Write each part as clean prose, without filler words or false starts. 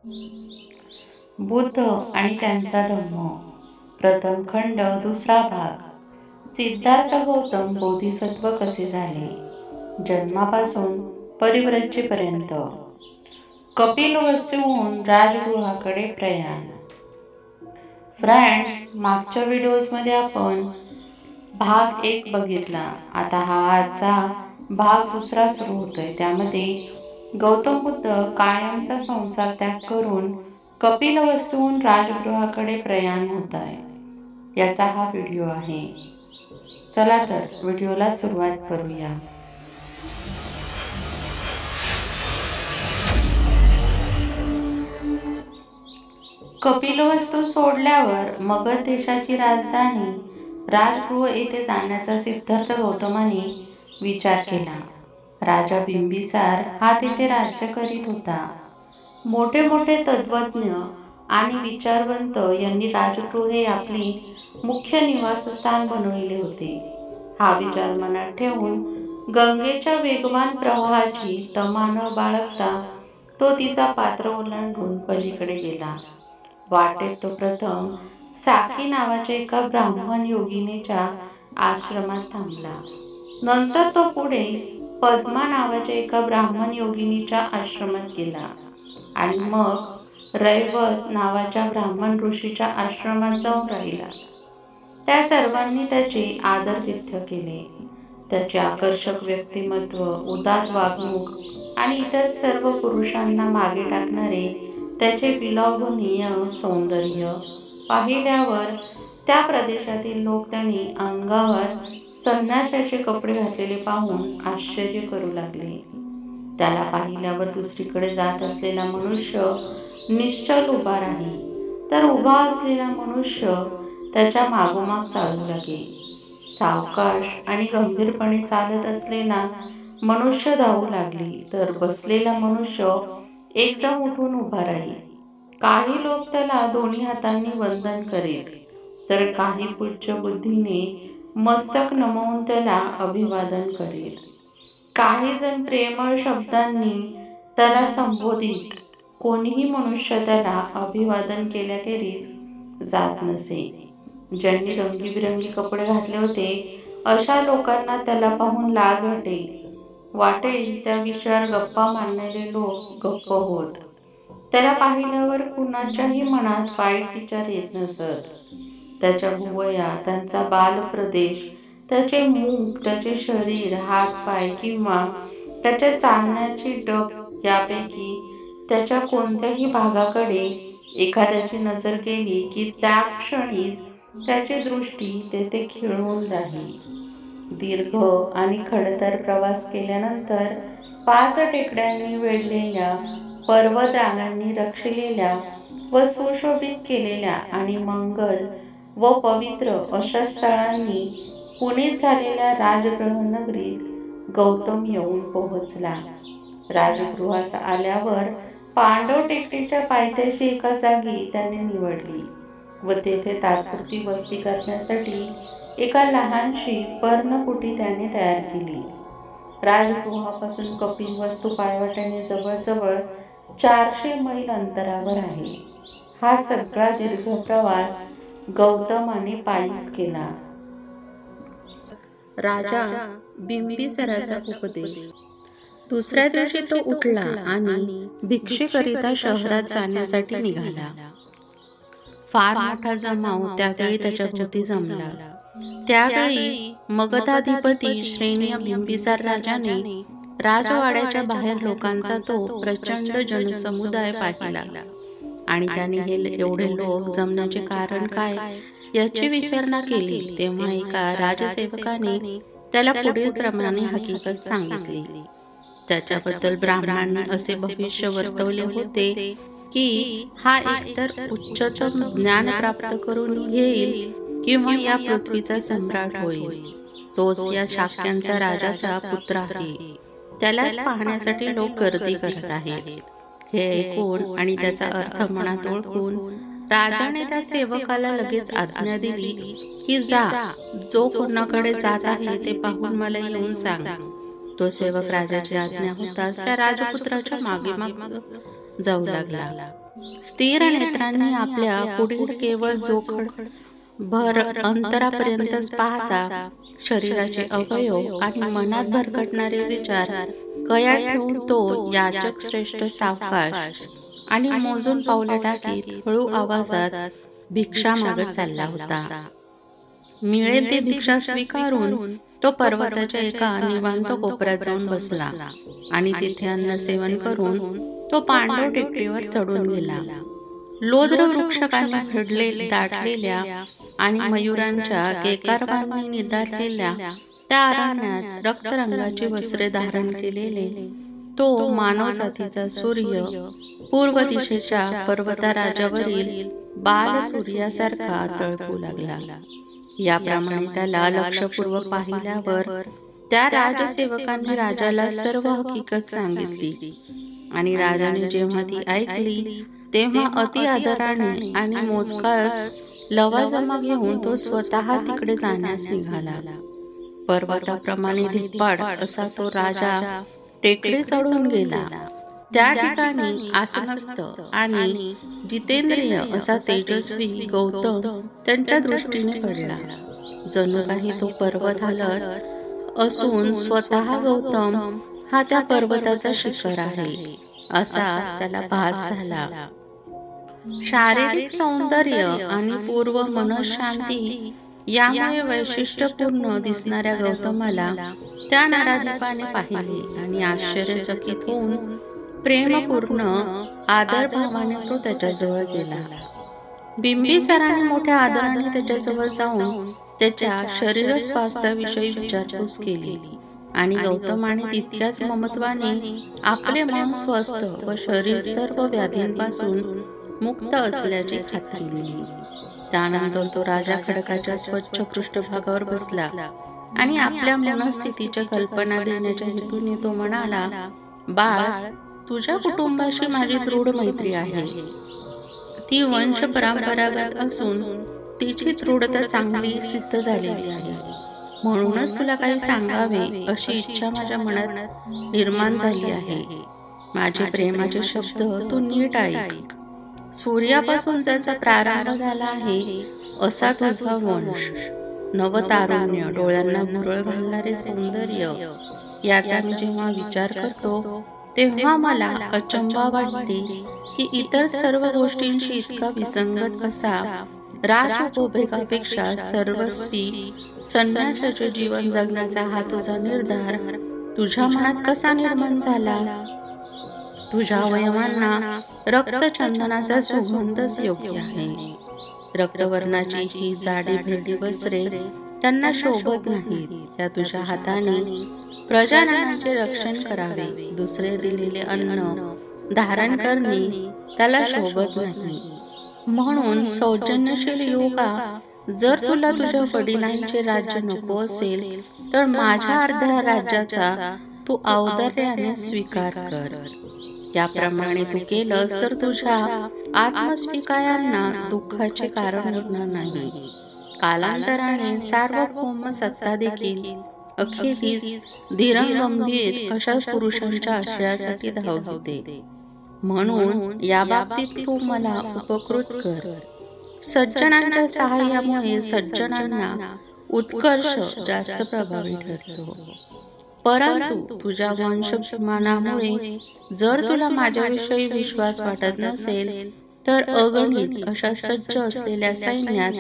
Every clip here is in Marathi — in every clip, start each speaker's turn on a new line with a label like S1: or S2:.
S1: बुद्ध आणि त्यांचा धम्म, प्रथम खंड, दुसरा भाग. सिद्धार्थ गौतम बोधिसत्व कसे झाले, जन्मापासून परिव्रजेपर्यंत. कपिलवस्तूहून राजगृहाकडे प्रयाण. फ्रेंड्स, मागच्या व्हिडिओजमध्ये आपण भाग 1 बघितला. आता हा आजचा भाग दुसरा सुरू होतोय. त्यामध्ये गौतम बुद्ध कायमचा संसार त्याग करून कपिलवस्तूहून राजगृहाकडे प्रयाण होत आहे, याचा हा व्हिडिओ आहे. चला तर व्हिडिओला सुरुवात करूया. कपिलवस्तू सोडल्यावर मगध देशाची राजधानी राजगृह येथे जाण्याचा सिद्धार्थ गौतमाने विचार केला. राजा बिंबिसार हा तिथे राज्य करीत होता. मोठे मोठे तत्त्वज्ञ आणि विचारवंत यांनी राजगृहे आपली मुख्य निवासस्थान बनविले होते. हा विचार मनात ठेवून गंगेच्या वेगवान प्रवाहाची तमा न बाळगता तो तिचा पात्र ओलांडून पलीकडे गेला. वाटेत तो प्रथम साकी नावाच्या एका ब्राह्मण योगिनीच्या आश्रमात थांबला. नंतर तो पुढे पद्मा नावाच्या एका ब्राह्मण योगिनीच्या आश्रमात गेला आणि मग रैवत नावाच्या ब्राह्मण ऋषीच्या आश्रमात जाऊन राहिला. त्या सर्वांनी त्याचे आदरातिथ्य केले. त्याचे आकर्षक व्यक्तिमत्व, उदात्त वागणूक आणि इतर सर्व पुरुषांना मागे टाकणारे त्याचे विलोभनीय सौंदर्य पाहिल्यावर त्या प्रदेशातील लोक त्यांनी अंगावर संन्याशाचे कपडे घातलेले पाहून आश्चर्य करू लागले. त्याला पाहिल्यावर दुसरीकडे जात असलेला मनुष्य निश्चल उभा राही, तर उभा असलेला मनुष्य त्याच्या मागोमाग चालू लागे. सावकाश आणि गंभीरपणे चालत असलेला मनुष्य धावू लागली, तर बसलेला मनुष्य एकदम उठून उभा राही. काही लोक त्याला दोन्ही हातांनी वंदन करीत, तर काही पुच्छ बुद्धीने मस्तक नमवून त्याला अभिवादन करीत. काही जण प्रेमळ शब्दांनी त्याला संबोधित. कोणीही मनुष्य त्याला अभिवादन केल्याखेरीज जात नसे. ज्यांनी रंगीबिरंगी कपडे घातले होते अशा लोकांना त्याला पाहून लाज वाटेल त्या विषयावर गप्पा मारणारे लोक गप्प होत. त्याला पाहिल्यावर कुणाच्याही मनात वाईट विचार येत नसत. त्याच्या भुवया, त्यांचा बालप्रदेश, त्याचे मुख, त्याचे शरीर, हात पाय किंवा त्याच्या चालण्याची डब यापैकी त्याच्या कोणत्याही भागाकडे एखाद्याची नजर गेली की त्या क्षणीच त्याची दृष्टी तेथे खिळून राही. दीर्घ आणि खडतर प्रवास केल्यानंतर 5 टेकड्यांनी वेढलेल्या, पर्वतरांगांनी रक्षिलेल्या व सुशोभित केलेल्या आणि मंगल व पवित्र अशा स्थळांनी पुनीत झालेल्या राजगृह नगरीत गौतम येऊन पोहोचला. राजगृहास आल्यावर पांडव टेकडीच्या पायथ्याशी एका जागी त्याने निवडली व तेथे तात्पुरती वस्ती करण्यासाठी एका लहानशी पर्णकुटी त्याने तयार केली. राजगृहापासून कपिलवस्तू पायवाटेने जवळजवळ 400 मैल अंतरावर आहे. हा सगळा दीर्घ प्रवास गौतमाने पायीच केला. राजा बिंबिसाराचा उपदेश. दुसऱ्या दिवशी तो उठला आणि भिक्षेकरिता शहरात जाण्यासाठी निघाला. फार मोठा जमाव त्यावेळी त्याच्या भोवती जमला. त्यावेळी मगधाधिपती श्रेष्ठ बिंबिसार राजाने राजवाड्याच्या बाहेर लोकांचा तो प्रचंड जनसमुदाय पाहिला आणि त्याने हे एवढे लोक जमण्याचे कारण काय याची विचारणा केली. तेव्हा एका राजसेवकाने त्याला पुढील प्रमाणे हकीकत सांगितली. त्याच्याबद्दल ब्राह्मणांनी असे भविष्य वर्तवले होते की हा एकतर उच्चतम ज्ञान प्राप्त करून घेईल किंवा या पृथ्वीचा सम्राट होईल. तोच या शाक्यांच्या राजाचा पुत्र आहे. त्यालाच पाहण्यासाठी लोक गर्दी करत आहेत. हे ऐकून आणि त्याचा अर्थ मनात ओळखून राजाने त्या सेवकाला लगेच आज्ञा दिली की जा, जो कोणाकडे जात आहे ते पाहून मला येऊन सांग. तो सेवक राजाची आज्ञा होताच त्या राजपुत्राच्या मागे मागे जाऊ लागला. स्थिर नेत्रांनी आपल्या पुढील केवळ जोखड भर अंतरापर्यंतच पाहता शरीराचे अवयव आणि मनात भरकटणारे विचार कया ठेवून तो याचक श्रेष्ठ सावकाश आणि मोजून पावले टाकीत हळू आवाजात भिक्षा मागत चालला होता. मिळेल ती भिक्षा स्वीकारून तो पर्वताच्या एका निवांत कोपऱ्यात जाऊन बसला आणि तिथे अन्न सेवन करून तो पांडव टेकडीवर चढून गेला. लोद्र वृक्षकांनी फेडले दाटलेल्या आणि मयुरांच्या केकारवांनी निधारलेल्या त्या अरण्यात रक्तरंगाची वस्त्रे धारण केलेले तो मानव जातीचा सूर्य पूर्व दिशेच्या पर्वताराजावरील बाल सूर्यासारखा तळपू लागला. याप्रमाणे त्याला लक्षपूर्वक पाहिल्यावर त्या राजसेवकांनी राजाला सर्व हकीकत सांगितली आणि राजाने जेव्हा ती ऐकली तेव्हा अति आदराने आणि मोजकाच लवाजमा घेऊन तो स्वतः तिकडे जाण्यास निघाला. पर्वताप्रमाणे धिप्पाड असा तो राजा टेकडी चढून गेला. त्या ठिकाणी आसनस्थ आणि जितेंद्रिय असा तेजस्वी गौतम त्यांच्या दृष्टीने पडला. जणू काही तो पर्वत हलत असून स्वतः गौतम हा त्या पर्वताचा शिखर आहे असा त्याला भास झाला. शारीरिक सौंदर्य आणि पूर्व मनःशांती यामुळे वैशिष्ट्यपूर्ण दिसणाऱ्या गौतमाला त्या नराधिपाने पाहिले आणि आश्चर्यचकित होऊन प्रेमपूर्ण आदरभावाने तो त्याच्याजवळ गेला. बिंबिसाराने मोठ्या आदराने त्याच्याजवळ जाऊन त्याच्या शरीर स्वास्थ्याविषयी विचारपूस केली आणि गौतमाने तितक्याच ममत्वाने आपले मन स्वस्थ व शरीर सर्व व्याधींपासून मुक्त असल्याची खात्री दिली. त्यानंतर तो राजा खडकाच्या स्वच्छ पृष्ठभागावर बसला आणि आपल्या मनस्थितीच्या कल्पना देण्याच्या हेतूने तो म्हणाला, बाळ, तुझ्या कुटुंबाशी माझी दृढ मैत्री आहे. ती वंश परंपरागत असून तिची दृढता चांगली सिद्ध झालेली आहे. म्हणूनच तुला काही सांगावे अशी इच्छा माझ्या मनात निर्माण झाली आहे. माझे प्रेमाचे शब्द तू नीट ऐक. सूर्यापासून त्याचा प्रारंभ झाला आहे असा तुझा वंश. नवतारुण्य, डोळ्यांना भुरळ घालणारे सौंदर्य याचा मी जेव्हा विचार करतो तेव्हा मला अचंबा वाटते की इतर सर्व गोष्टींशी इतका विसंगत असा राजउपभोगापेक्षा सर्वस्वी संन्यासाचे जीवन जगण्याचा हा तुझा निर्धार तुझ्या मनात कसा निर्माण झाला? तुझ्या अवयवांना रक्तचंदनाचा सुगंधच योग्य आहे. रक्तवर्णाची ही जाडी भेडी वस्त्रे त्यांना शोभत नाहीत. त्या तुझ्या हाताने प्रजाजनांचे रक्षण करावे. दुसरे दिलेले अन्न धारण करणे त्याला शोभत नाही. म्हणून सौजन्यशील योगा, जर तुला तुझ्या वडिलांचे राज्य नको असेल तर माझ्या अर्ध्या राज्याचा तू औदार्याने स्वीकार कर. याप्रमाणे तू केलंस तर तुझ्या आत्मस्वीकारांना दुःखाचे कारण होणार नाही. कालांतराने सार्वभौम सत्ता देखील अखेरीस धीरगंभीर अशा पुरुषांच्या आश्रयासाठी धावते. म्हणून या बाबतीत तू मला उपकृत कर. सज्जनांच्या सहाय्यामुळे सज्जनांना उत्कर्ष जास्त प्रभावी ठरतो. परंतु तुझ्या वंशभिमानामुळे जर तुला माझ्याविषयी विश्वास वाटत नसेल तर अगणित अशा सज्ज असलेल्या सैन्यात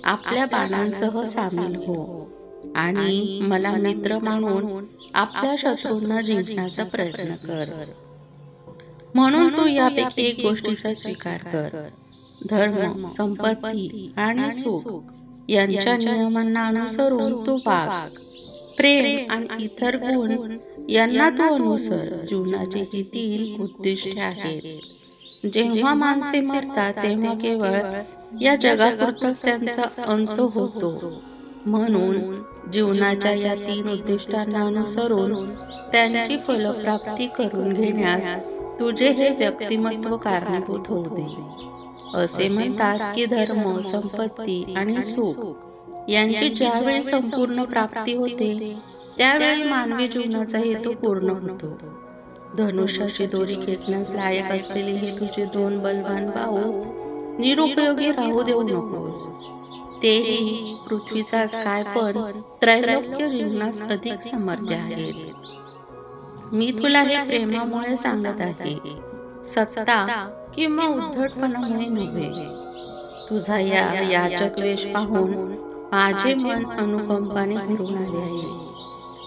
S1: आपल्या बाणांसह सामील हो आणि मला मित्र मानून आपल्या शत्रूंना जिंकण्याचा प्रयत्न कर. म्हणून तू यापैकी एक गोष्टीचा स्वीकार कर. धर्म, संपत्ती आणि सुख यांच्या नियमांना अनुसरून तू वाग. प्रेम आणि इतर गुण यांना तू अनुसर. जीवनाची ही 3 उद्दिष्टे आहेत. जेव्हा माणसे मरतात तेव्हा केवळ या जगापुरताच त्यांचा अंत होतो. म्हणून जीवनाच्या या 3 उद्दिष्टांना अनुसरून त्यांची फलप्राप्ती करून घेण्यास तुझे हे व्यक्तिमत्व कारणीभूत होते. असे म्हणतात की धर्म, संपत्ती आणि सुख यांची ज्यावेळी संपूर्ण प्राप्ती होते त्यावेळी मानवी जीवनाचा हेतू पूर्ण होतो. धनुष्याची दोरी खेचण्यास लायक असलेले हे तुझे दोन बलवान भाऊ निरुपयोगी राहू देऊ नकोस. तेही पृथ्वीचाच काय पण त्रैलोक्य जिंकण्यास अधिक समर्थ आहेत. मी तुला हे प्रेमामुळे सांगत आहे, सत्ता किंवा उद्धटपणामुळे नव्हे. तुझा या याचक वेश पाहून माझे मन अनुकंपाने भरून आले आहे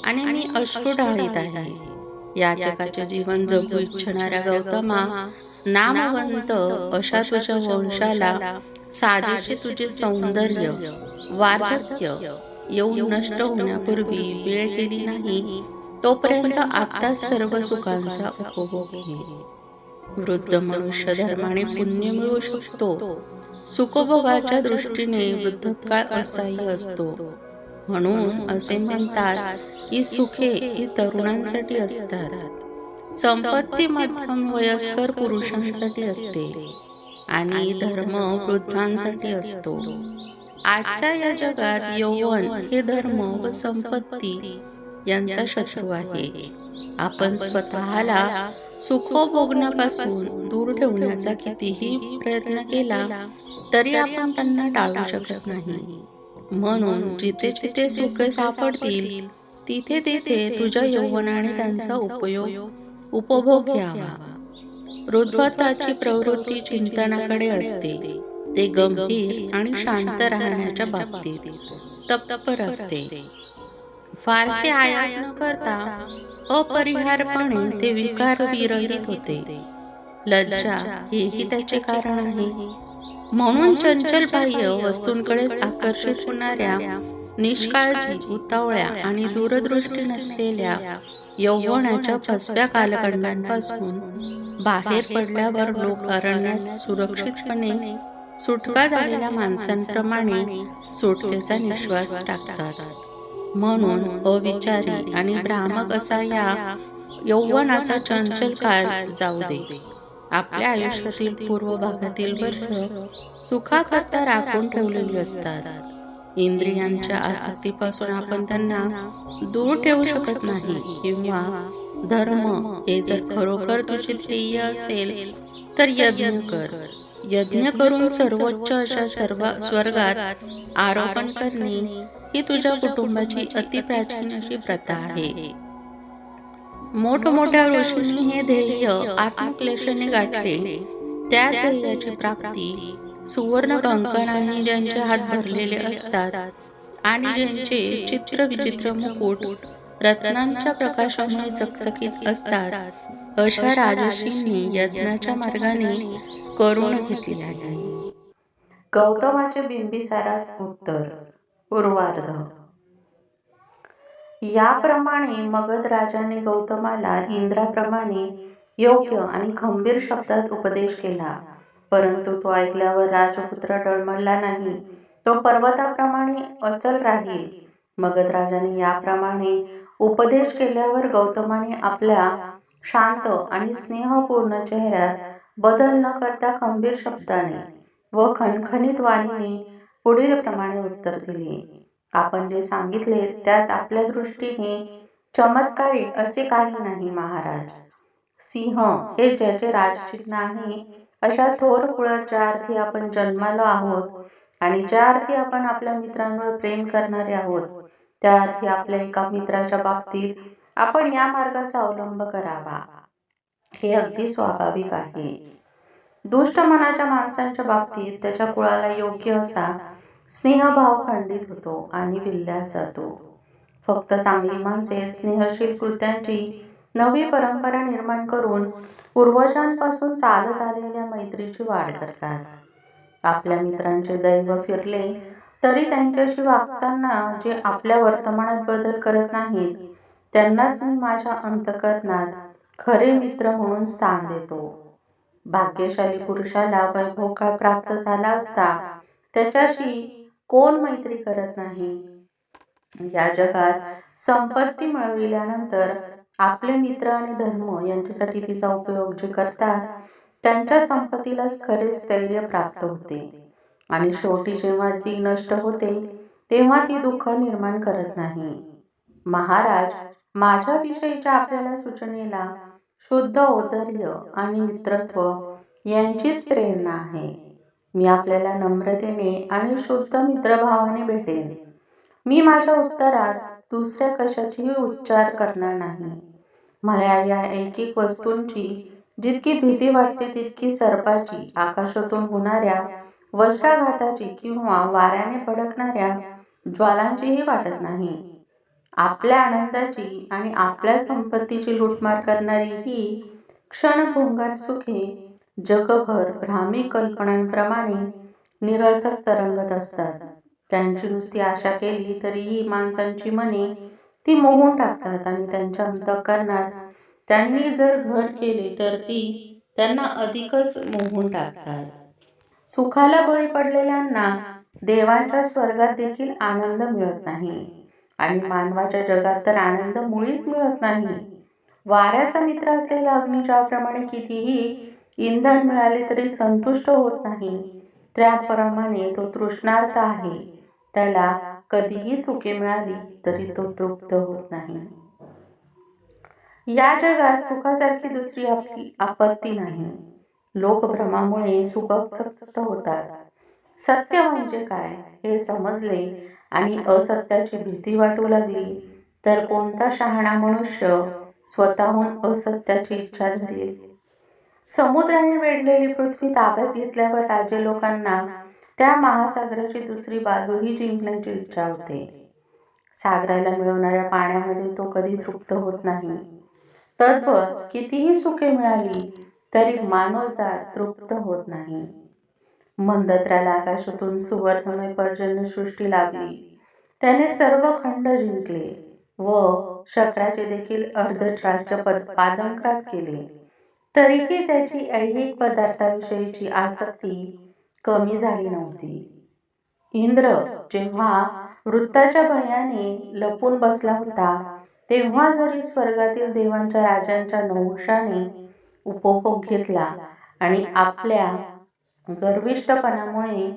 S1: आणि मी अश्रू ढाळीत आहे. याचकाचे जीवन जगू इच्छिणाऱ्या गौतमा, नामवंत अशा तुझ्या वंशाला साजेसे तुझे सौंदर्य वार्धक्य येऊन नष्ट होण्यापूर्वी वेळ गेली नाही तोपर्यंत आत्ताच सर्व सुखांचा उपभोग घे. वृद्ध मनुष्य धर्माने पुण्य मिळू शकतो. सुखभोगाच्या दृष्टीने वृद्धकाळ असह्य असतो. म्हणून असे म्हणतात की सुखे ही तरुणांसाठी असतात. संपत्ती मध्यम वयस्कर पुरुषांसाठी असते आणि धर्म वृद्धांसाठी असतो. आजच्या या जगात यौवन हे धर्म व संपत्ती यांचा शत्रू आहे. आपण स्वतःला सुखभोगण्यापासून दूर ठेवण्याचा कितीही प्रयत्न केला तरी आपण त्यांना टाळू शकत नाही. म्हणून जिथे जिथे सुखे सापडतील तिथे तिथे तुझ्या यौवनाने त्यांचा उपभोग घ्यावा. वृद्धत्वाची प्रवृत्ती चिंतनाकडे असते. ते गंभीर आणि शांत राहण्याच्या बाबतीत तत्पर असते. फारसे आयास न करता अपरिहारपणे ते विकार विरहित होते. लज्जा हेही त्याचे कारण आहे. म्हणून चंचल बाह्य वस्तूंकडेच आकर्षित होणाऱ्या, निष्काळजी, उतावळ्या आणि दूरदृष्टी नसलेल्या यौवनाच्या फसव्या कालखंडांपासून बाहेर पडल्यावर लोक अरण्यात सुरक्षितपणे सुटका झालेल्या माणसांप्रमाणे सुटकेचा निश्वास टाकतात. म्हणून अविचारी आणि भ्रामक असा या यौवनाचा चंचल काळ जाऊ दे. आपल्या आयुष्यातील पूर्व भागातील वर्ष सुखाकरता राखून ठेवलेली असतात. इंद्रियांच्या आसक्तीपासून आपण त्यांना दूर ठेवू शकत नाही. किंवा धर्म हे जर खरोखर तुझे ध्येय असेल तर यज्ञ कर. यज्ञ करून सर्वोच्च अशा सर्व स्वर्गात आरोपण करणे ही तुझ्या कुटुंबाची अतिप्राचीन अशी प्रथा आहे. मोठमोठ्या ऋषींनी हे ध्येय आत्मक्लेशाने गाठले. त्या ध्येयाची प्राप्ती सुवर्ण कंकणांनी ज्यांचे हात भरलेले असतात आणि ज्यांचे चित्र विचित्र मुकुट रत्नांच्या प्रकाशामुळे चकचकीत असतात अशा राजर्षींनी यज्ञाच्या मार्गाने करून घेतली आहे. गौतमाचे बिंबिसारास उत्तर. पूर्वार्ध. याप्रमाणे मगध राजाने गौतमाला इंद्राप्रमाणे योग्य आणि खंबीर शब्दात उपदेश केला. परंतु तो ऐकल्यावर राजपुत्र डळमळला नाही. तो पर्वताप्रमाणे अचल राहील. मगध राजाने याप्रमाणे उपदेश केल्यावर गौतमाने आपल्या शांत आणि स्नेहपूर्ण चेहऱ्यात बदल न करता खंबीर शब्दाने व खणखणीत वाणीने पुढील प्रमाणे उत्तर दिले. आपण जे सांगितले त्यात आपल्या दृष्टीने चमत्कारिक असे काही नाही महाराज. सिंह हे ज्याचे राजचिन्ह आहे अशा थोर कुळात ज्या अर्थी आपण जन्मालो आहोत आणि ज्या अर्थी आपण आपल्या मित्रांवर प्रेम करणारे आहोत त्या अर्थी आपल्या एका मित्राच्या बाबतीत आपण या मार्गाचा अवलंब करावा. हे अगदी स्वाभाविक आहे. दुष्ट मनाच्या माणसांच्या बाबतीत त्याच्या कुळाला योग्य असा स्नेहभाव खंडित होतो आणि विल्ल्यास जातो. फक्त चांगली माणसे स्नेहशील कृत्यांची नवी परंपरा निर्माण करून पूर्वजांपासून चालत आलेल्या मैत्रीची वाढ करतात. आपल्या मित्रांचे दैव फिरले तरी त्यांच्याशी वागताना जे आपल्या वर्तमानात बदल करत नाहीत त्यांनाच मी माझ्या अंतःकरणात खरे मित्र म्हणून स्थान देतो. भाग्यशाली पुरुषाला वैभवकाळ प्राप्त झाला असता त्याच्याशी कोण मैत्री करत नाही. या जगात संपत्ती मिळविल्यानंतर आपले मित्र आणि धर्म यांच्यासाठी तिचा उपयोग जे करतात त्यांच्या संपत्तीलाच खरे स्थैर्य प्राप्त होते आणि शेवटी जेव्हा ती नष्ट होते तेव्हा ती दुःख निर्माण करत नाही. महाराज, माझ्या विषयीच्या आपल्याला सूचनेला शुद्ध औदार्य आणि मित्रत्व यांचीच प्रेरणा आहे. मी आपल्याला नम्रतेने आणि शुद्ध मित्रभावाने भेटेन. मी माझ्या उत्तरात दुसऱ्या कशाचीही उच्चार करणार नाही. मला या ऐकिक वस्तूंची जितकी भीती वाटते तितकी सर्पाची, आकाशातून होणाऱ्या वज्राघाताची किंवा वाऱ्याने भडकणाऱ्या ज्वालांचीही वाटत नाही. आपल्या आनंदाची आणि आपल्या संपत्तीची लूटमार करणारी ही क्षणभंगार सुखे जगभर भ्रामिक कल्पनांप्रमाणे निरर्थक तरंगत असतात. त्यांची नुसती आशा केली तरीही माणसांची मने ती मोहून टाकतात आणि त्यांच्या अंतःकरणात त्यांनी जर घर केले तर ती त्यांना अधिकच मोहून टाकतात. सुखाला बळी पडलेल्यांना देवांच्या स्वर्गात देखील आनंद मिळत नाही आणि मानवाच्या जगात तर आनंद मुळीच मिळत नाही. वाऱ्याचा मित्र असलेला अग्नी ज्याप्रमाणे कितीही इंधन मिळाले तरी संतुष्ट होत नाही, त्याप्रमाणे तो तृष्णार्त आहे. त्याला कधीही सुखे मिळाली तरी तो तृप्त होत नाही. या जगात सुखासारखी दुसरी आपली आपत्ती नाही. लोकभ्रमामुळे सुखचकित होतात. सत्य म्हणजे काय हे समजले आणि असत्याची भीती वाटू लागली तर कोणता शहाणा मनुष्य स्वतःहून असत्याची इच्छा धरेल? समुद्राने वेढलेली पृथ्वी ताब्यात घेतल्यावर राज्य लोकांना त्या महासागराची दुसरी बाजूही जिंकण्याची इच्छा होते. सागराला मिळवणाऱ्या पाण्यामध्ये तो कधी तृप्त होत नाही. तद्वच कितीही सुखे मिळाली तरी मानवजात तृप्त होत नाही. मंदत्राला आकाशातून सुवर्णमय पर्जन्यसृष्टी लाभली. त्याने सर्व खंड जिंकले व शक्राचे देखील अर्धराज्य पादाक्रांत केले. तरीही त्याची ऐहिक पदार्थाविषयीची आसक्ती कमी झाली नव्हती. इंद्र जेव्हा वृत्ताच्या भयाने लपून बसला होता तेव्हा जरी स्वर्गातील देवांच्या राजांच्या नहुषाने उपभोग घेतला आणि आपल्या गर्विष्ठपणामुळे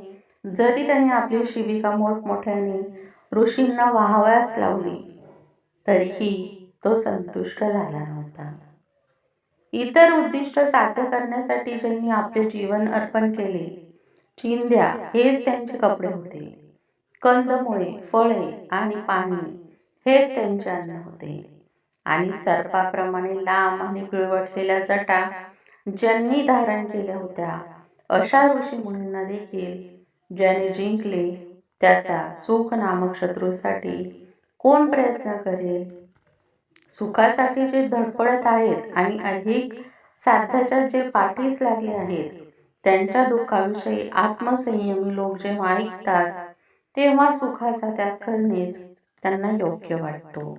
S1: जरी त्याने आपली शिबिका मोठमोठ्याने ऋषींना वाहवास लावली तरीही तो संतुष्ट झाला नव्हता. इतर उद्दिष्ट साध्य करण्यासाठी ज्यांनी आपले जीवन अर्पण केले, चिंध्या हेच त्यांचे कपडे होते, कंदमुळे, फळे आणि पाणी हेच त्यांचे अन्न होते आणि सर्पाप्रमाणे लांब आणि पिळवटलेल्या जटा ज्यांनी धारण केल्या होत्या अशा ऋषी मुनींना देखील ज्याने जिंकले त्याचा सुख नामक शत्रूसाठी कोण प्रयत्न करेल? सुखासाठी जे धडपडत आहेत आणि ऐहिक साध्याच्या जे पाठीस लागले आहेत त्यांच्या दुःखाविषयी आत्मसंयमी लोक जेव्हा ऐकतात तेव्हा सुखाचा त्याग करणेच त्यांना योग्य वाटतो.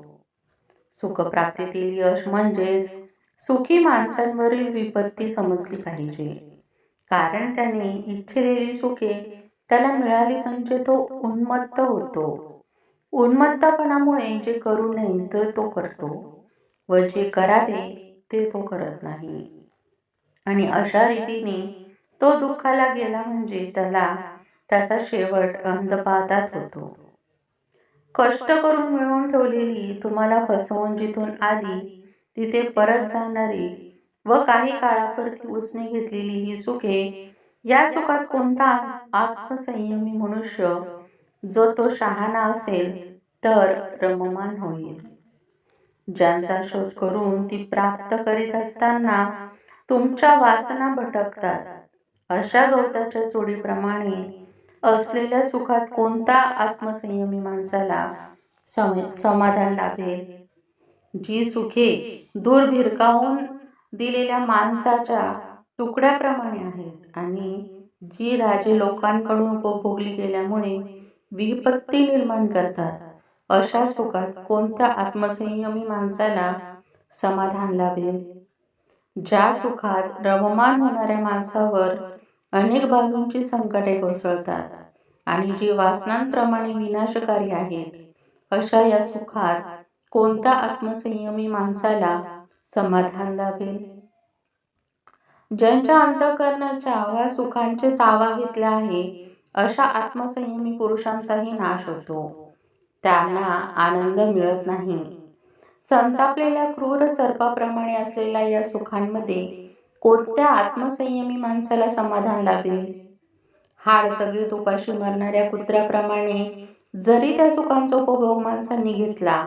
S1: सुखप्राप्तीतील यश म्हणजेच सुखी माणसांवरील विपत्ती समजली पाहिजे. कारण त्याने इच्छिलेली सुखे त्याला मिळाली म्हणजे तो उन्मत्त होतो. उन्मत्तपणामुळे जे करू नये ते तो करतो व जे करावे ते तो करत नाही आणि अशा रीतीने तो दुःखाला गेला म्हणजे त्याला त्याचा शेवट अंधपातात होतो. कष्ट करून मिळवून ठेवलेली तुम्हाला फसवून जिथून आली तिथे परत जाणारी व काही काळापुरती उसने घेतलेली ही सुखे, या सुखात कोणता आत्मसंयमी मनुष्य जो तो शहाणा असेल तर रममान होईल. ज्यांचा शोध करून ती प्राप्त करीत असताना तुमच्या वासना भटकतात अशा गवताच्या चोडीप्रमाणे असलेल्या सुखात कोणता आत्मसंयमी माणसाला समाधान लाभेल? जी सुखे दूर भिरकावून दिलेल्या माणसाच्या तुकड्याप्रमाणे आहेत आणि जी राजे लोकांकडून उपभोगली गेल्यामुळे विपत्ती निर्माण करतात अशा सुखात कोणत्या आत्मसंयमी माणसाला समाधान लाभेल? ज्या सुखात रममान होणाऱ्या माणसावर अनेक बाजूंची संकटे कोसळतात आणि जी वासनांप्रमाणे विनाशकारी आहेत अशा या सुखात कोणत्या आत्मसंयमी माणसाला समाधान लाभेल? ज्यांच्या अंतःकरणाच्या वा सुखांचे चावा घेतला आहे अशा आत्मसंयमी पुरुषांचाही नाश होतो. त्यांना आनंद मिळत नाही. संतापलेल्या क्रूर सर्पाप्रमाणे असलेल्या या सुखांमध्ये कोणत्या आत्मसंयमी माणसाला समाधान लाभेल? हाड सगळी उपाशी मरणाऱ्या कुत्र्याप्रमाणे जरी त्या सुखांचा उपभोग माणसांनी घेतला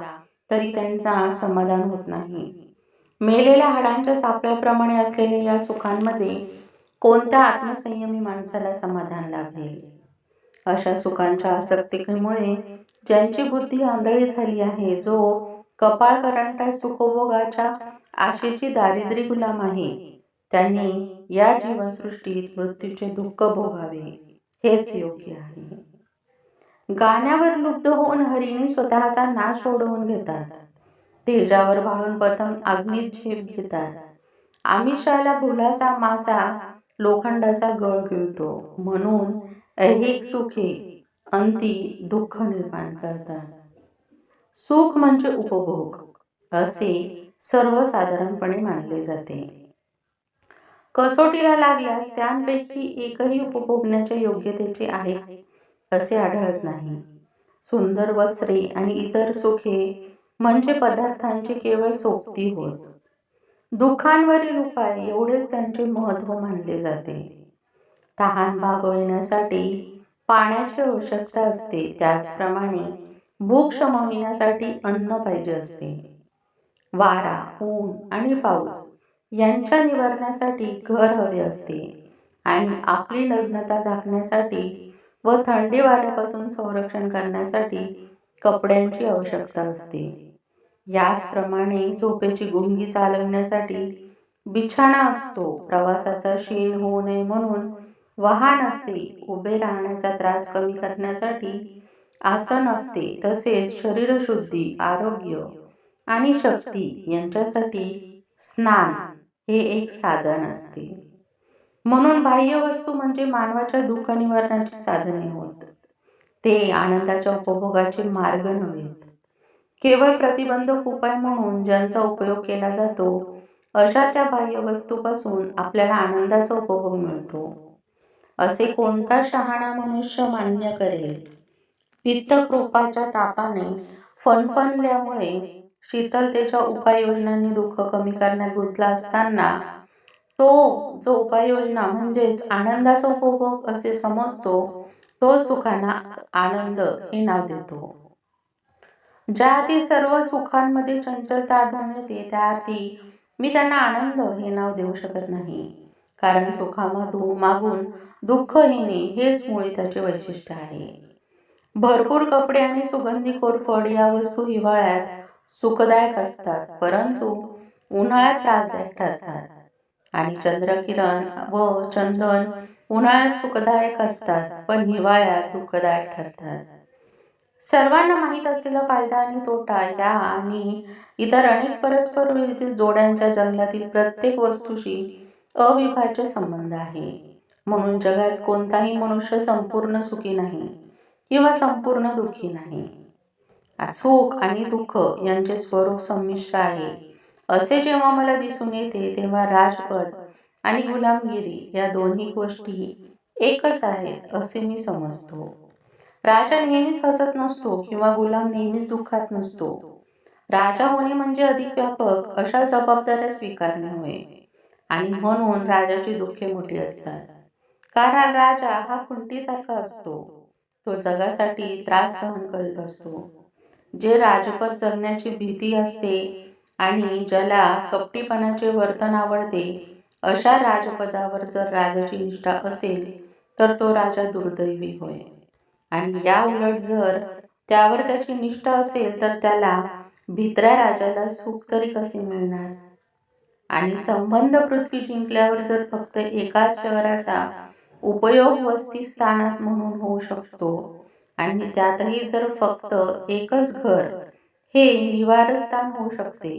S1: तरी त्यांना समाधान होत नाही. मेलेल्या हाडांच्या सापळ्याप्रमाणे असलेल्या या सुखांमध्ये कोणत्या आत्मसंयमी माणसाला समाधान लाभेल? अशा सुखांच्या आसक्तीमुळे ज्यांची बुद्धी आंधळी झाली आहे, जो कपाळ करंटा सुखभोगाच्या आशेची दारिद्र्य गुलाम आहे, त्यांनी या जीवनसृष्टीत मृत्यूचे दुःख भोगावे हेच योग्य आहे. गाण्यावर लुब्ध होऊन हरिणी स्वतःचा नाश ओढवून घेतात. तेजावर भाळून पतंग अग्नीत झेप घेतात. आमिषाला भुलासा मासा लोखंडाचा गळ गिळतो. म्हणून ऐहिक सुखे अंती दुःख निर्माण करतात. सुख म्हणजे उपभोग असे सर्वसाधारणपणे मानले जाते. कसोटीला लागल्यास त्यांपैकी एकही उपभोगण्याच्या योग्यतेचे आहे असे आढळत नाही. सुंदर वस्त्रे आणि इतर सुखे म्हणजे पदार्थांची केवळ सोबती होत. दुःखांवरील उपाय एवढेच त्यांचे महत्त्व मानले जाते. तहान भागविण्यासाठी पाण्याची आवश्यकता असते, त्याचप्रमाणे भूक शमविण्यासाठी अन्न पाहिजे असते. वारा, ऊन आणि पाऊस यांच्या निवारण्यासाठी घर हवे असते आणि आपली नग्नता झाकण्यासाठी व थंडी वाऱ्यापासून संरक्षण करण्यासाठी कपड्यांची आवश्यकता असते. याचप्रमाणे झोपेची गुंगी चालवण्यासाठी बिछाणा असतो. प्रवासाचा शीण होऊ नये म्हणून वाहन असते. उभे राहण्याचा त्रास कमी करण्यासाठी आसन असते. तसेच शरीरशुद्धी, आरोग्य आणि शक्ती यांच्यासाठी स्नान हे एक साधन असते. म्हणून बाह्य वस्तू म्हणजे मानवाच्या दुःख निवारणाची साधने होत. ते आनंदाच्या उपभोगाचे मार्ग नव्हेत. केवळ प्रतिबंधक उपाय म्हणून ज्यांचा उपयोग केला जातो अशा त्या बाह्य वस्तूपासून आपल्याला आनंदाचा उपभोग मिळतो असे कोणता शहाणा मनुष्य मान्य करेल? पित्तकृपाच्या तापाने फणफणल्यामुळे शीतलतेच्या उपाययोजनांनी दुःख कमी करण्यात गुंतला असताना तो जो उपाययोजना म्हणजेच आनंदाचा उपभोग असे समजतो, तो सुखांना आनंद हे नाव देतो. ज्या अर्थी सर्व सुखांमध्ये चंचलता आढळून येते, त्या अर्थी मी त्यांना आनंद हे नाव देऊ शकत नाही. कारण सुखामागून दुःख येणे हेच मुळी त्याचे वैशिष्ट्य आहे. भरपूर कपडे आणि सुगंधी कोरफड या वस्तू हिवाळ्यात सुखदायक असतात, परंतु उन्हाळ्यात त्रासदायक ठरतात. आणि चंद्रकिरण व चंदन उन्हाळ्यात सुखदायक असतात, पण हिवाळ्यात दुःखदायक ठरतात. सर्वांना माहीत असलेला फायदा आणि तोटा या आणि इतर अनेक परस्पर विरुद्ध जोड्यांच्या जंगलातील प्रत्येक वस्तूशी अविभाज्य संबंध आहे. म्हणून जगात कोणताही मनुष्य संपूर्ण सुखी नाही किंवा संपूर्ण दुःखी नाही. सुख आणि दुःख यांचे स्वरूप संमिश्र आहे असे जेव्हा मला दिसून येते, तेव्हा राजपद आणि गुलामगिरी या दोन्ही गोष्टी एकच आहेत असे मी समजतो. राजा नेहमीच हसत नसतो किंवा गुलाम नेहमीच दुःखात नसतो. राजा होणे म्हणजे अधिक व्यापक अशा जबाबदाऱ्या स्वीकारणे होय. आणि म्हणून राजाची दुःखे मोठी असतात. कारण राजा हा खुंटीसारखा असतो. तो जगासाठी त्रास सहन करीत असतो. जे राजपद जगण्याची भीती असते आणि ज्याला कपटीपणाचे वर्तन आवडते, अशा राजपदावर जर राजाची निष्ठा असेल तर तो राजा दुर्दैवी होय. आणि या उलट जर त्यावर त्याची निष्ठा असेल तर त्याला भित्र्या राजाला सुख तरी कसे मिळणार? आणि संबंध पृथ्वी जिंकल्यावर जर फक्त एकाच शहराचा उपयोग वस्ती स्थानात म्हणून होऊ शकतो आणि त्यातही जर फक्त एकच घर हे निवारस्थान होऊ शकते,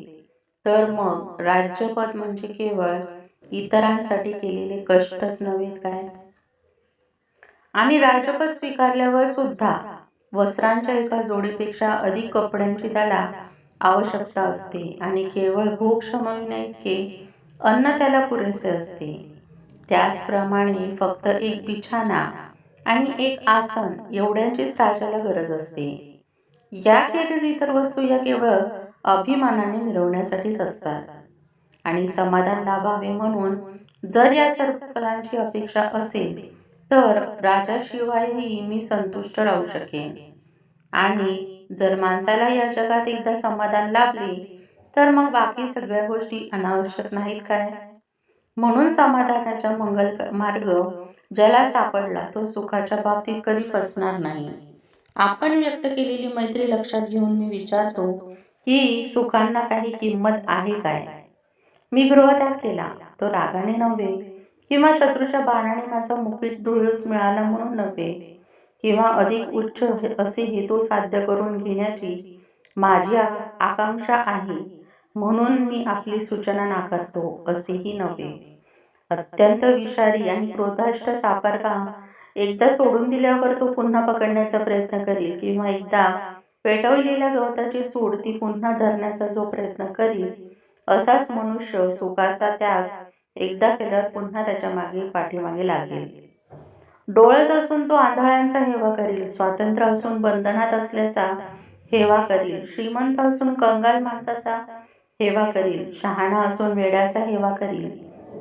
S1: तर मग राज्यपद म्हणजे केवळ इतरांसाठी केलेले कष्टच नव्हेत काय? आणि राजपद स्वीकारल्यावर सुद्धा वस्त्रांच्या एका जोडीपेक्षा अधिक कपड्यांची त्याला आवश्यकता असते आणि केवळ भूक शमविण्याइतके अन्न त्याला पुरेसे असते. त्याचप्रमाणे फक्त एक बिछाना आणि एक आसन एवढ्यांचीच राजाला गरज असते. याखेरीज इतर वस्तू या केवळ अभिमानाने मिरवण्यासाठीच असतात. आणि समाधान लाभावे म्हणून जर या सर्व फलांची अपेक्षा असेल तर राजाशिवायही मी संतुष्ट राहू शकेन. आणि जर माणसाला या जगात एकदा समाधान लाभले तर मग बाकी सगळ्या गोष्टी अनावश्यक नाहीत काय? म्हणून समाधानाचा मंगल मार्ग ज्याला सापडला तो सुखाच्या बाबतीत कधी फसणार नाही. आपण व्यक्त केलेली मैत्री लक्षात घेऊन मी विचारतो की सुखांना काही किंमत आहे काय? मी गृहत्याग केला तो रागाने नव्हे, किंवा शत्रूच्या बाणाने माझा मुकुट धुळीस मिळाला म्हणून नव्हे, किंवा अधिक उच्च असे हेतू साध्य करून घेण्याची माझी आकांक्षा आहे म्हणून मी आपली सूचना नाकारतो असेही नव्हे. अत्यंत विषारी आणि क्रोधाष्ट सापारका एकदा सोडून दिल्यावर तो पुन्हा पकडण्याचा प्रयत्न करील, किंवा एकदा पेटवलेल्या गवताची सूड ती पुन्हा धरण्याचा जो प्रयत्न करील, असाच मनुष्य सुखाचा त्याग एकदा केल्यावर पुन्हा त्याच्या मागे पाठीमागे लागेल. डोळस असून जो आंधळ्यांचा हेवा करील, स्वातंत्र्य असून बंधनात असल्याचा हेवा करील, श्रीमंत असून कंगाल माणसाचा हेवा करील, शहाणा असून वेड्याचा हेवा करील,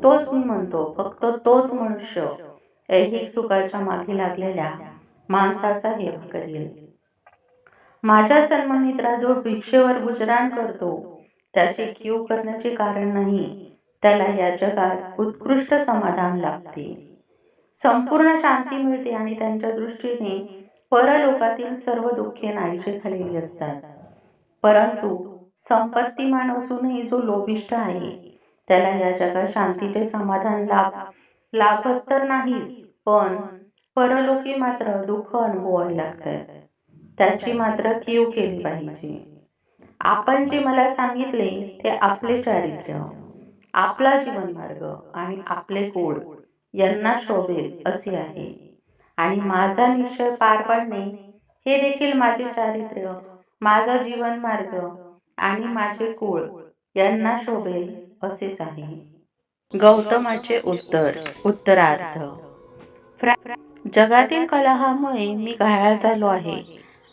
S1: तोच मी म्हणतो, फक्त तोच मनुष्य ऐहिक सुखाच्या मागे लागलेल्या माणसाचा हेवा करील. माझ्या सन्मानित राजो भिक्षेवर गुजराण करतो त्याचे कीव करण्याचे कारण नाही, त्याला या जगात उत्कृष्ट समाधान लाभते, संपूर्ण शांती मिळते आणि त्यांच्या दृष्टीने परलोकातील सर्व दुःखे नाहीशी झालेली असतात. परंतु संपत्तीमान असूनही जो लोभिष्ठ आहे त्याला या जगात शांतीचे समाधान लाभत तर नाहीच, पण परलोकी मात्र दुःख अनुभवावे लागतात. त्याची मात्र कीव केली पाहिजे. आपण जे मला सांगितले ते आपले चारित्र्य, आपला जीवनमार्ग आणि आपले कुळ यांना शोभेल असे आहे. आणि माझा निश्चय पार पाडणे हे देखील माझे चारित्र्य, माझा जीवनमार्ग आणि माझे कुळ यांना शोभेल असेच आहे. गौतमाचे उत्तरार्ध. जगातील कलहामुळे मी घायाळ झालो आहे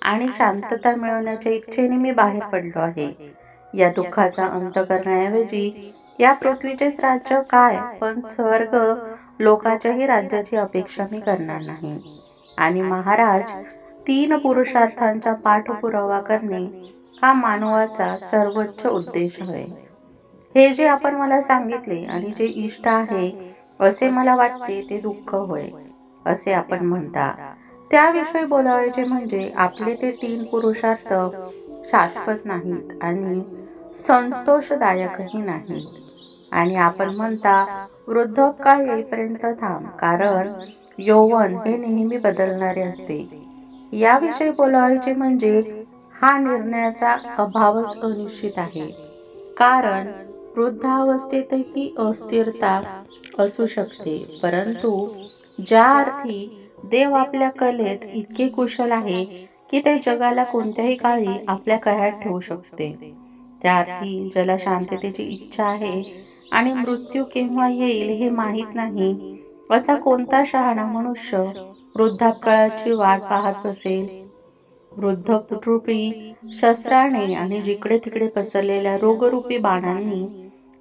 S1: आणि शांतता मिळवण्याच्या इच्छेने मी बाहेर पडलो आहे. या दुःखाचा अंत करण्याऐवजी या पृथ्वीचेच राज्य काय, पण स्वर्ग लोकाच्याही राज्याची अपेक्षा मी करणार नाही. आणि महाराज, 3 पुरुषार्थांचा पाठपुरावा करणे हा मानवाचा सर्वोच्च उद्देश आहे. हे जे आपण मला सांगितले आणि जे इष्ट आहे असे मला वाटते ते दुःख होय असे आपण म्हणता. त्याविषयी बोलायचे म्हणजे आपले ते 3 पुरुषार्थ शाश्वत नाहीत आणि संतोषदायकही नाहीत. आणि आपण म्हणता वृद्धोपकाळ येईपर्यंत थांब, कारण यौवन हे नेहमी बदलणारे असते. याविषयी बोलायचे म्हणजे हा निर्णयाचा अभावच अनिश्चित आहे, कारण वृद्धावस्थेतही अस्थिरता असू शकते. परंतु ज्या अर्थी देव आपल्या कलेत इतके कुशल आहे की ते जगाला कोणत्याही काळी आपल्या कह्यात ठेवू शकते, त्या अर्थी ज्याला शांततेची इच्छा आहे आणि मृत्यू केव्हा येईल हे माहीत नाही, असा कोणता शहाणा मनुष्य वृद्धापकाळाची वाट पाहत बसेल? वृद्धरूपी शस्त्राने आणि जिकडे तिकडे पसरलेल्या रोगरूपी बाणांनी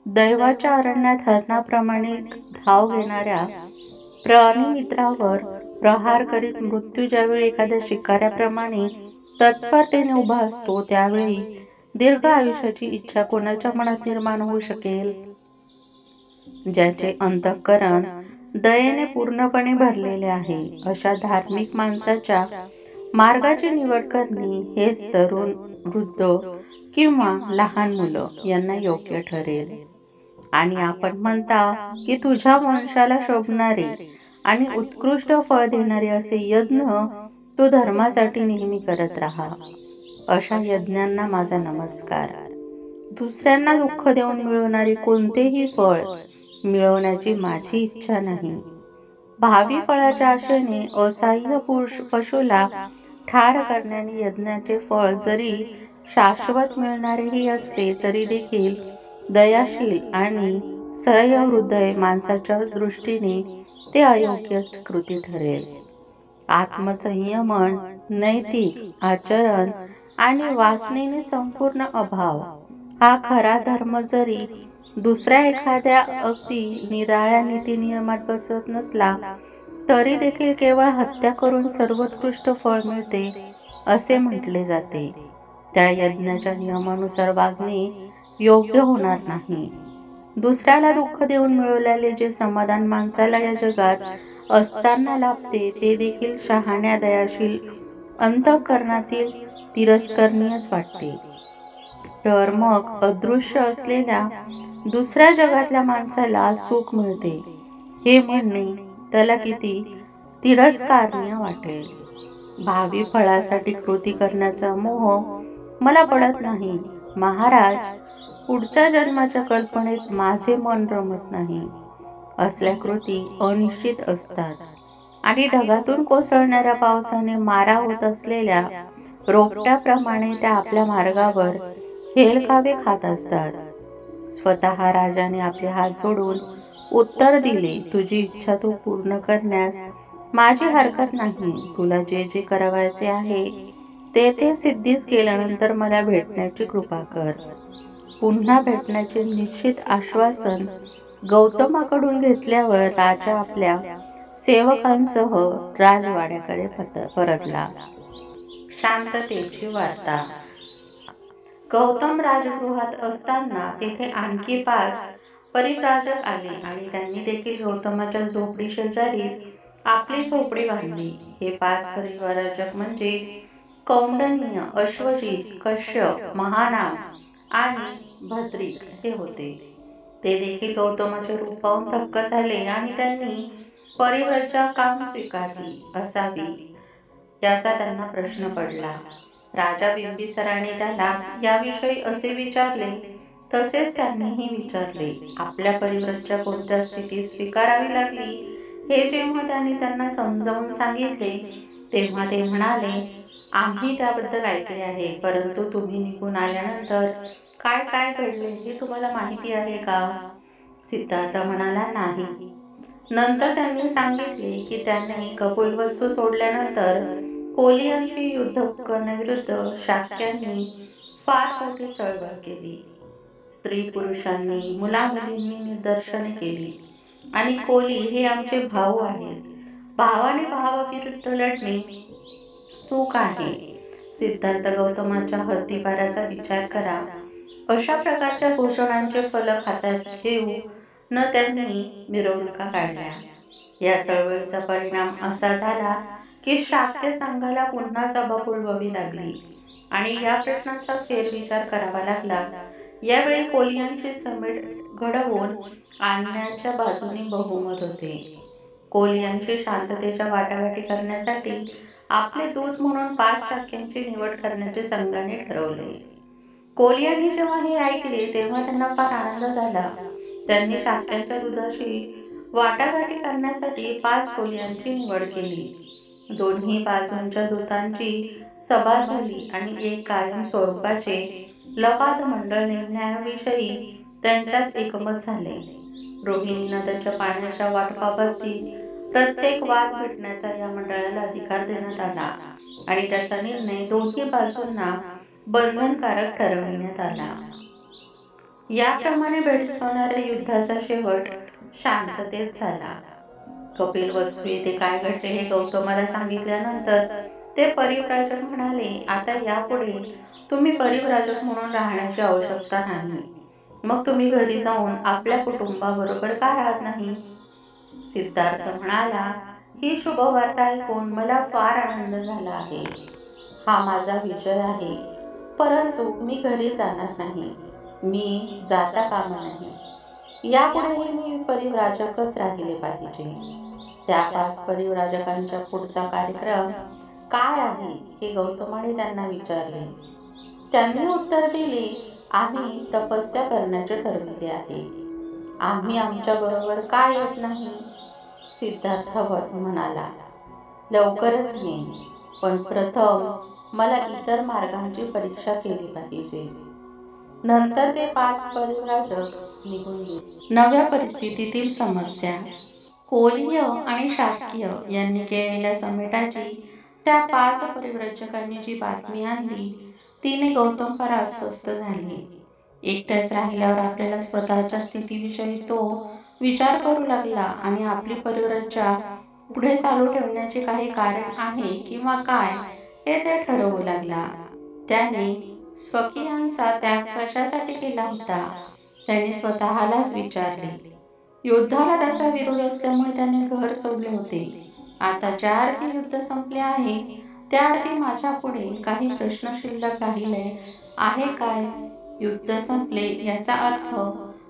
S1: दैवाच्या अरण्यात हरणाप्रमाणे धाव घेणाऱ्या प्राणिमित्रावर प्रहार करीत मृत्यू ज्यावेळी एखाद्या शिकाऱ्याप्रमाणे तत्परतेने उभा असतो, त्यावेळी दीर्घ आयुष्याची इच्छा कोणाच्या मनात निर्माण होऊ शकेल? ज्याचे अंतःकरण दयेने पूर्णपणे भरलेले आहे, अशा धार्मिक माणसाच्या मार्गाची निवड करणे हेच तरुण, वृद्ध किंवा लहान मुलं यांना योग्य ठरेल. आणि आपण म्हणता की तुझ्या वंशाला शोभणारे आणि उत्कृष्ट फळ देणारे असे यज्ञ तू धर्मासाठी नेहमी करत राहा. अशा यज्ञांना माझा नमस्कार. दुसऱ्यांना दुःख देऊन मिळवणारे कोणतेही फळ मिळवण्याची माझी इच्छा नाही. भावी फळाच्या आशेने असहाय्य पशुला ठार करण्याने यज्ञाचे फळ जरी शाश्वत मिळणारेही असले तरी देखील दयाशील आणि सहृदय माणसाच्या दृष्टीने ते अयोग्य कृती ठरेल. आत्मसंयमन, नैतिक आचरण आणि वासनेने संपूर्ण अभाव हा खरा धर्म जरी दुसऱ्या एखाद्या अगदी निराळ्या नीतिनियमात बसत नसला तरी देखील केवळ हत्या करून सर्वोत्कृष्ट फळ मिळते असे म्हटले जाते. त्या यज्ञाच्या नियमानुसार वागणे योग्य होणार नाही. दुसऱ्याला दुःख देऊन मिळवलेले जे समाधान माणसाला या जगात असताना लाभते ते देखील शहाण्या दयाशील अंतःकरणातील तिरस्करणीयच वाटते. तर मग अदृश्य असलेल्या दुसऱ्या जगातल्या माणसाला सुख मिळते हे म्हणणे त्याला किती तिरस्कारणीय वाटेल. भावी फळासाठी कृती करण्याचा मोह मला पडत नाही महाराज. पुढच्या जन्माच्या कल्पनेत माझे मन रमत नाही. असल्या कृती अनिश्चित असतात आणि ढगातून कोसळणाऱ्या पावसाने मारा होत असलेल्या रोपट्याप्रमाणे त्या आपल्या मार्गावर हेलकावे खात असतात. स्वतः राजाने आपले हात जोडून उत्तर दिले, तुझी इच्छा तू पूर्ण करण्यास माझी हरकत नाही. तुला जे जे करावयाचे आहे ते ते सिद्धीस गेल्यानंतर मला भेटण्याची कृपा कर. पुन्हा भेटण्याचे निश्चित आश्वासन गौतमाकडून घेतल्यावर राजा आपल्या सेवकांसह राजवाड्याकडे परतला. शांततेची वार्ता. गौतम राजगृहात असताना तेथे आणखी 5 परिव्राजक आले आणि त्यांनी देखील गौतमाच्या झोपडी शेजारीच आपली झोपडी बांधली. हे 5 परिव्राजक म्हणजे कौंडन्य, अश्वजित, कश्यप, महानाम आणि भद्रिक हे होते. ते देखील गौतमाचे रूप पाहून थक्क झाले आणि त्यांनी परिव्रजा काम स्वीकारली असावी याचा त्यांना प्रश्न पडला. राजा बिंबिसाराने त्याला याविषयी असे विचारले तसेच त्यांनीही विचारले. आपल्या परिव्रजा कोणत्या स्थितीत स्वीकारावी लागली हे जेव्हा त्यांनी त्यांना समजावून सांगितले तेव्हा ते म्हणाले, आम्ही त्याबद्दल ऐकले आहे, परंतु तुम्ही निघून आल्यानंतर काय काय घडले हे तुम्हाला माहिती आहे का? सिद्धार्थ म्हणाला, नाही. नंतर त्यांनी सांगितले की त्यांनी कपिलवस्तू सोडल्यानंतर कोलियांशी युद्ध करण्याविरुद्ध शाक्यांनी फार मोठी चळवळ केली. स्त्री पुरुषांनी, मुलामुलींनी निदर्शने केली आणि कोली हे आमचे भाऊ आहेत. भावाने भावाविरुद्ध लढणे चूक आहे. सिद्धार्थ गौतमाच्या हत्तीपाराचा विचार करा. अशा प्रकारच्या घोषणांचे फलक हातात घेऊ न त्यांनी मिरवणुका काढल्या. या चळवळीचा परिणाम असा झाला की शाक्य संघाला पुन्हा सभा बोलवावी लागली आणि या प्रश्नाचा फेरविचार करावा लागला. यावेळी कोलियांची समेट घडवून आणण्याच्या बाजूने बहुमत होते. कोलियांशी शांततेच्या वाटाघाटी करण्यासाठी आपले दूत म्हणून 5 शाक्यांची निवड करण्याचे संघाने ठरवले. कोलियांनी जेव्हा हे ऐकले तेव्हा त्यांना फार आनंद झाला. त्यांनी शाक्यांच्या दुधाशी वाटाघाटी करण्यासाठी 5 कोलियांची निवड केली. दोन्ही बाजूंच्या दूतांची सभा झाली आणि एक कायम स्वरूपाचे लवाद मंडळ नेमण्याविषयी त्यांच्यात एकमत झाले. रोहिणी नद्याच्या पाण्याच्या वाटपाबाबतीत प्रत्येक वाद मिटण्याचा या मंडळाला अधिकार देण्यात आला आणि त्याचा निर्णय दोन्ही बाजूंना बंधनकारक ठरविण्यात आला. याप्रमाणे भेडसावणाऱ्या युद्धाचा शेवट शांततेत झाला. कपिलवस्तू येथे काय घडले हे गौतमाला सांगितल्यानंतर ते परिव्राजक म्हणाले, आता यापुढे तुम्ही परिव्राजक म्हणून राहण्याची आवश्यकता नाही. मग तुम्ही घरी जाऊन आपल्या कुटुंबाबरोबर का राहत नाही? सिद्धार्थ म्हणाला, ही शुभवार्ता ऐकून मला फार आनंद झाला आहे. हा माझा विजय आहे. परंतु मी घरी जाणार नाही. मी जाता कामा नाही. यापुढेही मी परिव्राजकच राहिले पाहिजे. त्या 5 परिव्राजकांचा पुढचा कार्यक्रम काय आहे हे गौतमाने त्यांना विचारले. त्यांनी उत्तर दिले, आम्ही तपस्या करण्याचे ठरविले आहे. आम्ही आमच्या बरोबर का येत नाही? सिद्धार्थ म्हणाला, लवकरच येईन, पण प्रथम मला इतर मार्गांची परीक्षा केली पाहिजे. नंतर ते 5 परिव्राजक निघून गेले. नव्या परिस्थितीतील समस्या. कोलीय आणि शाक्य यांनी केलेल्या समेटाची त्या 5 परिव्राजकांनी जी बातमी आणली तिने गौतम फार अस्वस्थ झाले. एकट्याच राहिल्यावर आपल्याला स्वतःच्या स्थितीविषयी तो विचार करू लागला आणि आपली परिवाराच्या पुढे चालू ठेवण्याचे काही कारण आहे किंवा काय हे ते ठरवू लागला. त्याने स्वकीयांचा त्याग कशासाठी केला होता त्याने स्वतःलाच विचारले. युद्धाला त्याचा विरोध असल्यामुळे त्याने घर सोडले होते. आता ज्या अर्थी युद्ध संपले आहे त्या अर्थी माझ्या पुढे काही प्रश्न शिल्लक राहिले आहे काय? युद्ध संपले याचा अर्थ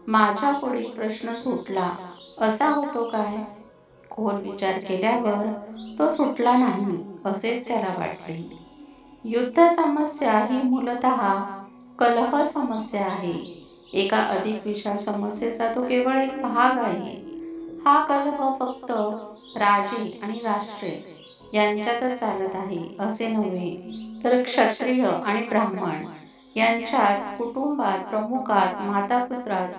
S1: माझ्या पुढे प्रश्न सुटला असा होतो काय? खोल विचार केल्यावर तो सुटला नाही असेच त्याला वाटले. युद्ध समस्या ही मूलतः कलह समस्या आहे. एका अधिक विशाल समस्येचा तो केवळ एक भाग आहे. हा कलह फक्त राजे आणि राष्ट्रे यांच्यातच चालत आहे असे नव्हे, तर क्षत्रिय आणि ब्राह्मण यांच्यात, कुटुंबात, प्रमुखात, मातापुत्रात,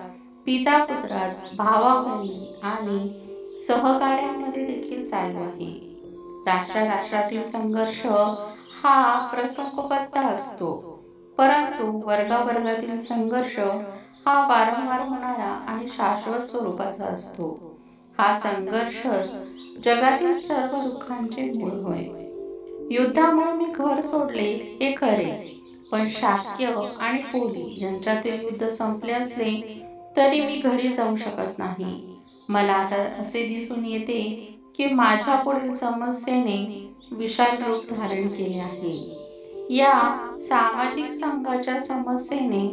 S1: पितापुत्रात, भावाबहिणी आणि सहकार्यांमध्ये देखील चालू आहे. राष्ट्रातील संघर्ष हा प्रसंगोपात असतो, परंतु वर्गावर्गातील संघर्ष हा वारंवार होणारा आणि शाश्वत स्वरूपाचा असतो. हा संघर्षच जगातील सर्व दुःखांचे मूळ होय. युद्धामुळे मी घर सोडले हे खरे, पण शाक्य आणि कोली यांच्यातील युद्ध संपले असले तरी मी घरी जाऊ शकत नाही. मला आता असे दिसून येते की माझ्या पुढील समस्येने विशाल रूप धारण केले आहे. या सामाजिक संघाच्या समस्येने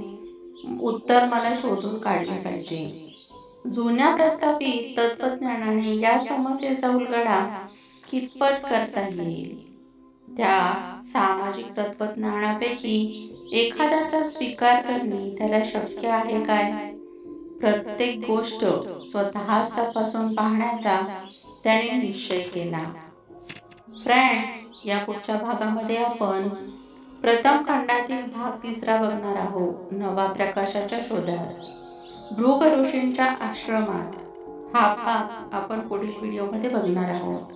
S1: उत्तर मला शोधून काढले पाहिजे. जुन्या प्रस्थापित तत्वज्ञानाने या समस्येचा उलगडा कितपत करता येईल? त्या सामाजिक तत्वज्ञानापैकी एखाद्याचा स्वीकार करणे त्याला शक्य आहे काय? प्रत्येक गोष्ट स्वतःच तपासून पाहण्याचा त्याने निश्चय केला. फ्रेंड्स, या पुढच्या भागामध्ये आपण प्रथम खंडातील भाग 3 बघणार आहोत. नवा प्रकाशाच्या शोधात, भृग ऋषींच्या आश्रमात. हा भाग आपण पुढील व्हिडिओमध्ये बघणार आहोत.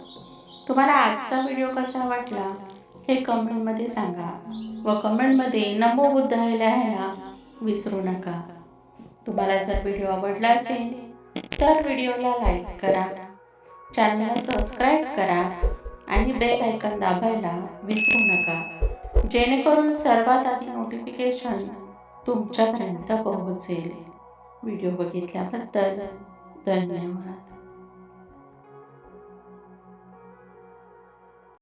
S1: तुम्हाला आजचा व्हिडिओ कसा वाटला हे कमेंटमध्ये सांगा व कमेंटमध्ये नमो बुद्धाय लिहायला विसरू नका. तुम्हाला जर व्हिडिओ आवडला असेल तर व्हिडिओला लाईक करा, चॅनलला सबस्क्राईब करा आणि बेल आयकॉन दाबायला विसरू नका, जेणेकरून सर्वात आधी नोटिफिकेशन तुमच्यापर्यंत पोहोचेल. व्हिडिओ बघितल्याबद्दल धन्यवाद.